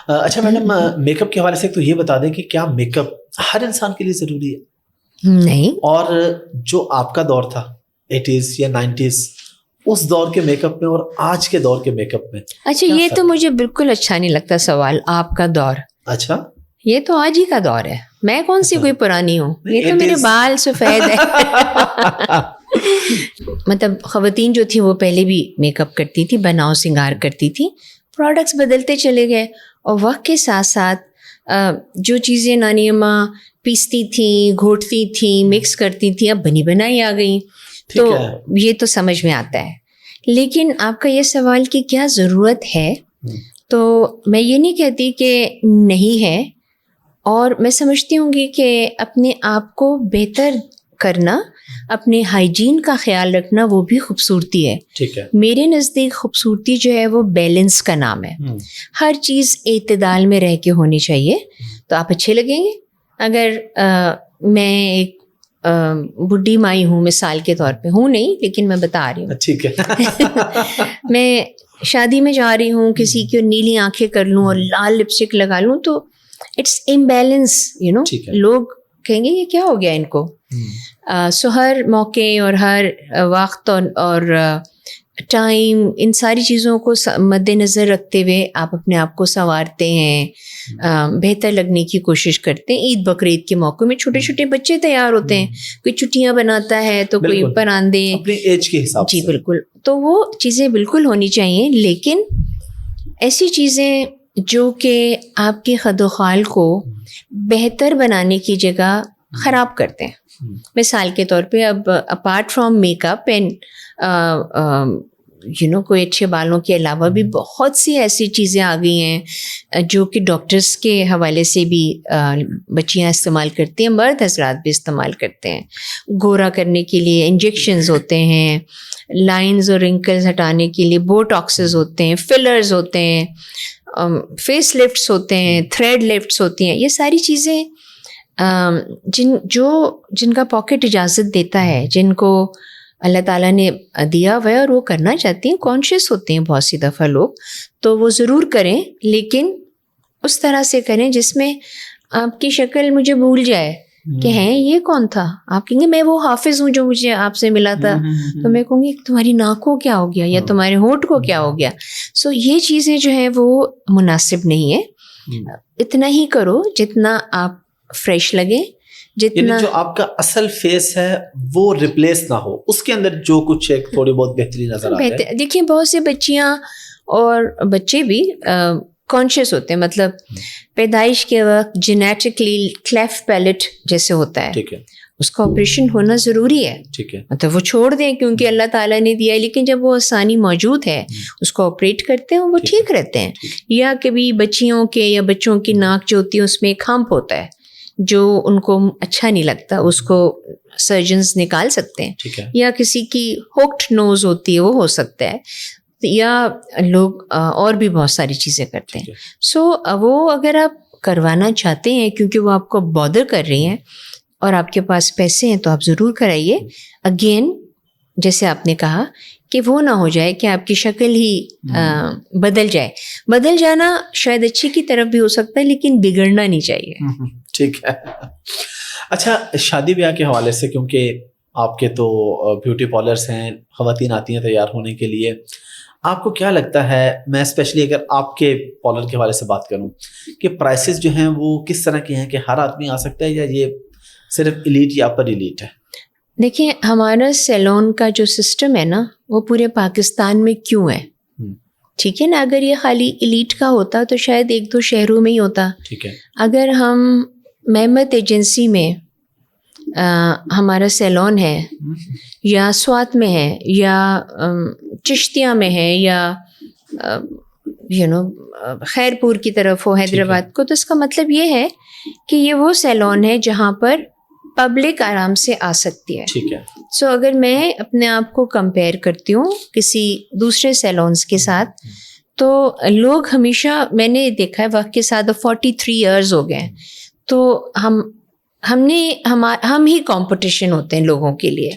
اچھا madam, make up کے حوالے سے تو یہ بتا دیں کہ کیا میک اپ ہر انسان کے لیے ضروری ہے؟ نہیں. اور جو آپ کا دور تھا 80s یا 90s، اس دور کے میک اپ میں اور آج کے دور کے میک اپ میں، اچھا یہ تو مجھے بالکل اچھا نہیں لگتا سوال. آپ کا دور، اچھا یہ تو آج ہی کا دور ہے. میں کون سی کوئی پرانی ہوں؟ یہ تو میرے بال سفید ہے. مطلب خواتین جو تھی وہ پہلے بھی میک اپ کرتی تھی، بناؤ سنگار کرتی تھی. پروڈکٹس بدلتے چلے گئے اور وقت کے ساتھ ساتھ جو چیزیں نانی اماں پیستی تھیں، گھوٹتی تھیں، مکس کرتی تھیں، اب بنی بنائی آ گئیں. تو یہ تو سمجھ میں آتا ہے. لیکن آپ کا یہ سوال کہ کیا ضرورت ہے، تو میں یہ نہیں کہتی کہ نہیں ہے. اور میں سمجھتی ہوں گی کہ اپنے آپ کو بہتر کرنا، اپنے ہائیجین کا خیال رکھنا، وہ بھی خوبصورتی ہے. ٹھیک ہے. میں نزدیک خوبصورتی جو ہے وہ بیلنس کا نام ہے. ہر چیز اعتدال میں رہ کے ہونی چاہیے تو آپ اچھے لگیں گے. اگر میں ایک بڈھی مائی ہوں، مثال کے طور پہ ہوں نہیں، لیکن میں بتا رہی ہوں، ٹھیک ہے، میں شادی میں جا رہی ہوں، کسی کی نیلی آنکھیں کر لوں اور لال لپسٹک لگا لوں تو اٹس امبیلنس، لوگ کہیں گے یہ کیا ہو گیا ان کو. سو ہر موقع اور ہر وقت اور ٹائم، ان ساری چیزوں کو مد نظر رکھتے ہوئے آپ اپنے آپ کو سنوارتے ہیں، بہتر لگنے کی کوشش کرتے ہیں. عید بقرعید کے موقع میں چھوٹے چھوٹے بچے تیار ہوتے ہیں، کوئی چھٹیاں بناتا ہے تو کوئی پراندے اپنی ایج کے حساب سے. جی بالکل. تو وہ چیزیں بالکل ہونی چاہیے، لیکن ایسی چیزیں جو کہ آپ کے خد و خال کو بہتر بنانے کی جگہ خراب کرتے ہیں. مثال کے طور پہ اب apart from make up and کوئی اچھے بالوں کے علاوہ بھی بہت سی ایسی چیزیں آ گئی ہیں جو کہ ڈاکٹرس کے حوالے سے بھی بچیاں استعمال کرتی ہیں، مرد حضرات بھی استعمال کرتے ہیں. گورا کرنے کے لیے انجیکشنز ہوتے ہیں، لائنز اور رنکلز ہٹانے کے لیے بوٹاکسز ہوتے ہیں، فلرز ہوتے ہیں، فیس لفٹس ہوتے ہیں، تھریڈ لفٹس ہوتی ہیں. یہ ساری چیزیں جن کا پاکٹ اجازت دیتا ہے، جن کو اللہ تعالیٰ نے دیا ہوا ہے اور وہ کرنا چاہتی ہیں، کانشیس ہوتے ہیں بہت سی دفعہ لوگ، تو وہ ضرور کریں، لیکن اس طرح سے کریں جس میں آپ کی شکل مجھے بھول جائے کہ ہیں یہ کون تھا. آپ کہیں گے میں وہ حافظ ہوں جو مجھے آپ سے ملا تھا، تو میں کہوں گی تمہاری ناک کو کیا ہو گیا یا تمہارے ہونٹ کو کیا ہو گیا. سو یہ چیزیں جو ہیں وہ مناسب نہیں ہے. اتنا ہی کرو جتنا آپ فریش لگے، جتنا جو آپ کا اصل فیس ہے وہ ریپلیس نہ ہو، اس کے اندر جو کچھ ایک تھوڑی بہت بہتری نظر آتا ہے. دیکھیں بہت سے بچیاں اور بچے بھی کانشیس ہوتے ہیں، مطلب پیدائش کے وقت جینیٹکلی کلیفٹ پیلٹ جیسے ہوتا ہے، ٹھیک ہے، اس کا آپریشن ہونا ضروری ہے. ٹھیک ہے، مطلب وہ چھوڑ دیں کیونکہ اللہ تعالیٰ نے دیا ہے، لیکن جب وہ آسانی موجود ہے اس کو آپریٹ کرتے ہیں، وہ ٹھیک رہتے ہیں. یا کبھی بچیوں کے یا بچوں کی ناک جو ہوتی ہے اس میں ایک ہمپ ہوتا ہے جو ان کو اچھا نہیں لگتا، اس کو سرجنز نکال سکتے ہیں. یا کسی کی ہوکڈ نوز ہوتی ہے، وہ ہو سکتا ہے. یا لوگ اور بھی بہت ساری چیزیں کرتے ہیں. سو وہ اگر آپ کروانا چاہتے ہیں کیونکہ وہ آپ کو بادر کر رہی ہیں اور آپ کے پاس پیسے ہیں تو آپ ضرور کرائیے. اگین جیسے آپ نے کہا کہ وہ نہ ہو جائے کہ آپ کی شکل ہی بدل جائے. بدل جانا شاید اچھی کی طرف بھی ہو سکتا ہے لیکن بگڑنا نہیں چاہیے. ٹھیک ہے. اچھا شادی بیاہ کے حوالے سے، کیونکہ آپ کے تو بیوٹی پارلرس ہیں، خواتین آتی ہیں تیار ہونے کے لیے، آپ کو کیا لگتا ہے، میں اسپیشلی اگر آپ کے پارلر کے حوالے سے بات کروں، کہ پرائسز جو ہیں وہ کس طرح کے ہیں، کہ ہر آدمی آ سکتا ہے یا یہ صرف ایلیٹ یا اپر ایلیٹ ہے؟ دیکھیں ہمارا سیلون کا جو سسٹم ہے نا وہ پورے پاکستان میں کیوں ہے، ٹھیک ہے نا. اگر یہ خالی ایلیٹ کا ہوتا تو شاید ایک دو شہروں میں ہی ہوتا. ٹھیک ہے. اگر ہم محمد ایجنسی میں ہمارا سیلون ہے، یا سوات میں ہے، یا چشتیہ میں ہے، یا خیر پور کی طرف ہو حیدرآباد کو، تو اس کا مطلب یہ ہے کہ یہ وہ سیلون ہے جہاں پر پبلک آرام سے آ سکتی ہے. ٹھیک ہے. سو اگر میں اپنے آپ کو کمپیئر کرتی ہوں کسی دوسرے سیلونس کے ساتھ، تو لوگ ہمیشہ، میں نے دیکھا ہے وقت کے ساتھ 43 ایئرز ہو گئے، تو ہم ہی کمپٹیشن ہوتے ہیں لوگوں کے لیے.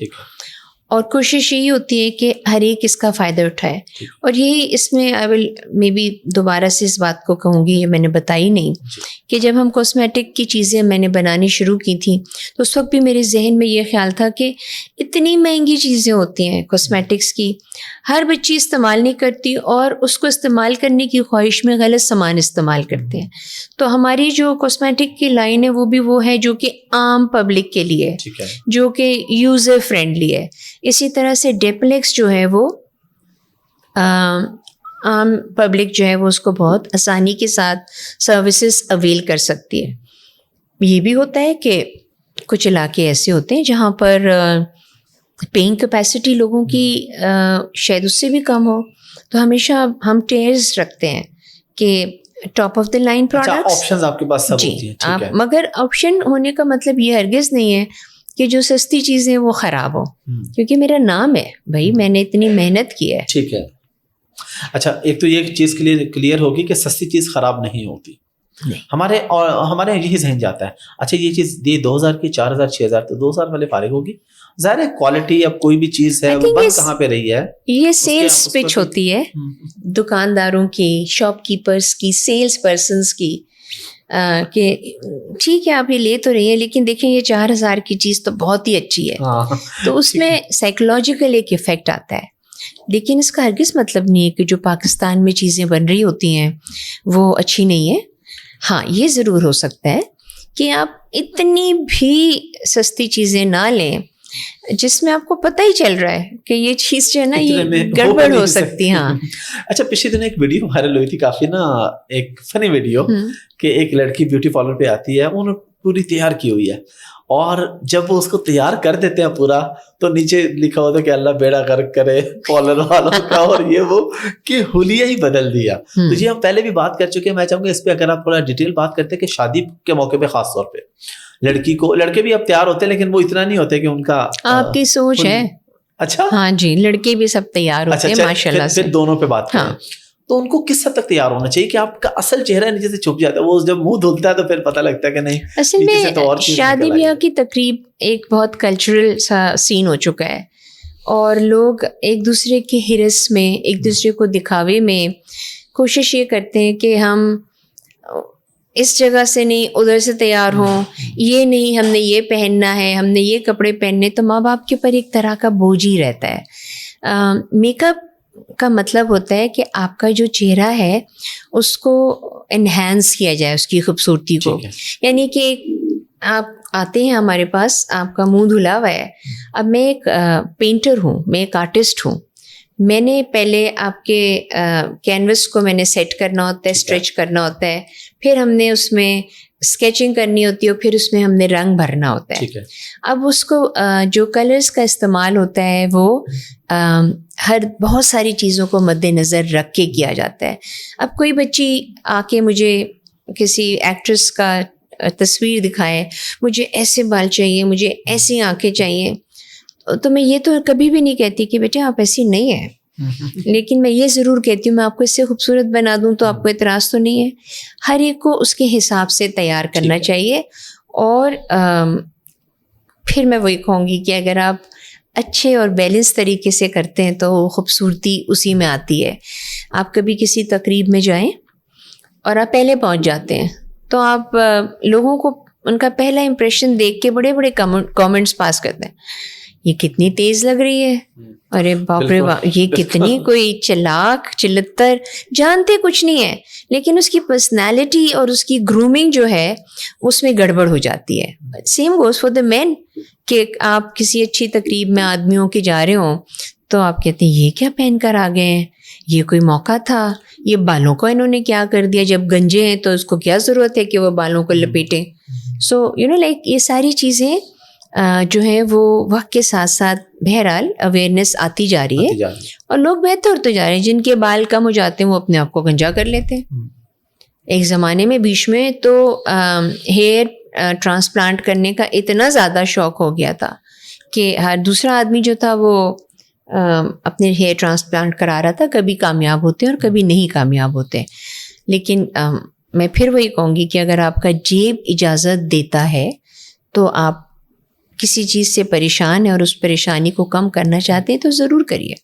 اور کوشش یہی ہوتی ہے کہ ہر ایک اس کا فائدہ اٹھائے. اور یہی اس میں آئی ول مے بی دوبارہ سے اس بات کو کہوں گی، یہ میں نے بتائی نہیں کہ جب ہم کاسمیٹک کی چیزیں میں نے بنانی شروع کی تھیں تو اس وقت بھی میرے ذہن میں یہ خیال تھا کہ اتنی مہنگی چیزیں ہوتی ہیں کاسمیٹکس کی، ہر بچی استعمال نہیں کرتی اور اس کو استعمال کرنے کی خواہش میں غلط سامان استعمال کرتے ہیں. تو ہماری جو کاسمیٹک کی لائن ہے وہ بھی وہ ہے جو کہ عام پبلک کے لیے، جو کہ یوزر فرینڈلی ہے. اسی طرح سے ڈیپلیکس جو ہے وہ عام پبلک جو ہے وہ اس کو بہت آسانی کے ساتھ سروسز اویل کر سکتی ہے. یہ بھی ہوتا ہے کہ کچھ علاقے ایسے ہوتے ہیں جہاں پر پیئنگ کیپیسٹی لوگوں کی شاید اس سے بھی کم ہو، تو ہمیشہ ہم ٹیئرز رکھتے ہیں کہ top of the line products. Options آپ کے پاس سب ہوتی ہیں. ٹھیک ہے. مگر آپشن ہونے کا مطلب یہ ہرگز نہیں ہے کہ جو سستی چیزیں وہ خراب ہو، کیونکہ میرا نام ہے بھائی، میں نے اتنی محنت کی ہے. ٹھیک ہے. اچھا، ایک تو یہ چیز کلیئر ہوگی کہ سستی چیز خراب نہیں ہوتی. ہمارے یہی ذہن جاتا ہے اچھا یہ چیز دی 2000 کی 4000 6000 تو 2000 والے فارغ ہوگی. ظاہر ہے کوالٹی اب کوئی بھی چیز ہے وہ بند کہاں پہ رہی ہے. یہ سیلز پچ ہوتی ہے دکانداروں کی، شاپ کیپرز کی، سیلز پرسنز کی، کہ ٹھیک ہے آپ یہ لے تو رہی ہیں لیکن دیکھیں یہ 4000 کی چیز تو بہت ہی اچھی ہے. تو اس میں سائیکولوجیکل ایک ایفیکٹ آتا ہے. لیکن اس کا ہرگز مطلب نہیں ہے کہ جو پاکستان میں چیزیں بن رہی ہوتی ہیں وہ اچھی نہیں ہے. ہاں یہ ضرور ہو سکتا ہے کہ آپ اتنی بھی سستی چیزیں نہ لیں جس میں آپ کو پتہ ہی چل رہا ہے کہ یہ چیز جو ہے نا یہ گڑبڑ ہو سکتی ہے. ہاں. اچھا پچھلے دن ایک ویڈیو وائرل ہوئی تھی کافی نا، ایک فنی ویڈیو کہ ایک لڑکی بیوٹی پارلر پہ آتی ہے، انہوں نے پوری تیار کی ہوئی ہے اور جب وہ اس کو تیار کر دیتے ہیں پورا تو نیچے لکھا ہوتا ہے کہ اللہ بیڑا غرق کرے پارلر والوں کا، اور یہ وہ کہ حلیہ ہی بدل دیا. تو یہ ہم پہلے بھی بات کر چکے ہیں. میں چاہوں گا اس پہ اگر آپ تھوڑا ڈیٹیل بات کرتے ہیں کہ شادی کے موقع پہ خاص طور پہ لڑکی کو، لڑکے بھی اب تیار ہوتے ہیں لیکن وہ اتنا نہیں ہوتے کہ ان کا آپ کی سوچ ہے. اچھا ہاں جی، لڑکے بھی سب تیار ہوتے ہیں ماشاء اللہ سے. پھر دونوں پہ بات کریں تو ان کو کس حد تک تیار ہونا چاہیے کہ آپ کا اصل چہرہ نیچے سے چھپ جاتا ہے، وہ جب منہ دھلتا ہے تو پھر پتہ لگتا ہے کہ نہیں. اصل میں شادی بیاہ کی تقریب ایک بہت کلچرل سا سین ہو چکا ہے اور لوگ ایک دوسرے کی ہرس میں، ایک دوسرے کو دکھاوے میں کوشش یہ کرتے ہیں کہ ہم اس جگہ سے نہیں ادھر سے تیار ہوں، یہ نہیں ہم نے یہ پہننا ہے، ہم نے یہ کپڑے پہننے. تو ماں باپ کے اوپر ایک طرح کا بوجھ ہی رہتا ہے. میک اپ کا مطلب ہوتا ہے کہ آپ کا جو چہرہ ہے اس کو انہینس کیا جائے، اس کی خوبصورتی کو. یعنی کہ آپ آتے ہیں ہمارے پاس، آپ کا منہ دھلا ہوا ہے. اب میں ایک پینٹر ہوں، میں ایک آرٹسٹ ہوں. میں نے پہلے آپ کے کینوس کو میں نے سیٹ کرنا ہوتا ہے، اسٹریچ کرنا ہوتا ہے، پھر ہم نے اس میں اسکیچنگ کرنی ہوتی ہے اور پھر اس میں ہم نے رنگ بھرنا ہوتا ہے. اب اس کو جو کلرز کا استعمال ہوتا ہے وہ بہت ساری چیزوں کو مد نظر رکھ کے کیا جاتا ہے. اب کوئی بچی آ کے مجھے کسی ایکٹریس کا تصویر دکھائے، مجھے ایسے بال چاہیے، مجھے ایسی آنکھیں چاہیے، تو میں یہ تو کبھی بھی نہیں کہتی کہ بیٹے آپ ایسی نہیں ہیں، لیکن میں یہ ضرور کہتی ہوں میں آپ کو اس سے خوبصورت بنا دوں تو آپ کو اعتراض تو نہیں ہے. ہر ایک کو اس کے حساب سے تیار کرنا چاہیے. اور پھر میں وہی کہوں گی کہ اگر آپ اچھے اور بیلنس طریقے سے کرتے ہیں تو خوبصورتی اسی میں آتی ہے. آپ کبھی کسی تقریب میں جائیں اور آپ پہلے پہنچ جاتے ہیں تو آپ لوگوں کو ان کا پہلا امپریشن دیکھ کے بڑے بڑے کامنٹس پاس کرتے ہیں، یہ کتنی تیز لگ رہی ہے، ارے باپ رے یہ کتنی کوئی چلاک چلتر، جانتے کچھ نہیں ہے لیکن اس کی پرسنالٹی اور اس کی گرومنگ جو ہے اس میں گڑبڑ ہو جاتی ہے. سیم گوز فار دا مین کہ آپ کسی اچھی تقریب میں آدمیوں کے جا رہے ہوں تو آپ کہتے ہیں یہ کیا پہن کر آ گئے ہیں، یہ کوئی موقع تھا، یہ بالوں کو انہوں نے کیا کر دیا، جب گنجے ہیں تو اس کو کیا ضرورت ہے کہ وہ بالوں کو لپیٹیں. سو لائک یہ ساری چیزیں جو ہیں وہ وقت کے ساتھ ساتھ بہرحال اویئرنیس آتی جا رہی ہے اور لوگ بہتر ہوتے جا رہے ہیں. جن کے بال کم ہو جاتے ہیں وہ اپنے آپ کو گنجا کر لیتے ہیں. ایک زمانے میں بیچ میں تو ہیئر ٹرانسپلانٹ کرنے کا اتنا زیادہ شوق ہو گیا تھا کہ ہر دوسرا آدمی جو تھا وہ اپنے ہیئر ٹرانسپلانٹ کرا رہا تھا. کبھی کامیاب ہوتے اور کبھی نہیں کامیاب ہوتے. لیکن میں پھر وہی کہوں گی کہ اگر آپ کا جیب اجازت دیتا ہے تو آپ کسی چیز سے پریشان ہیں اور اس پریشانی کو کم کرنا چاہتے ہیں تو ضرور کریے.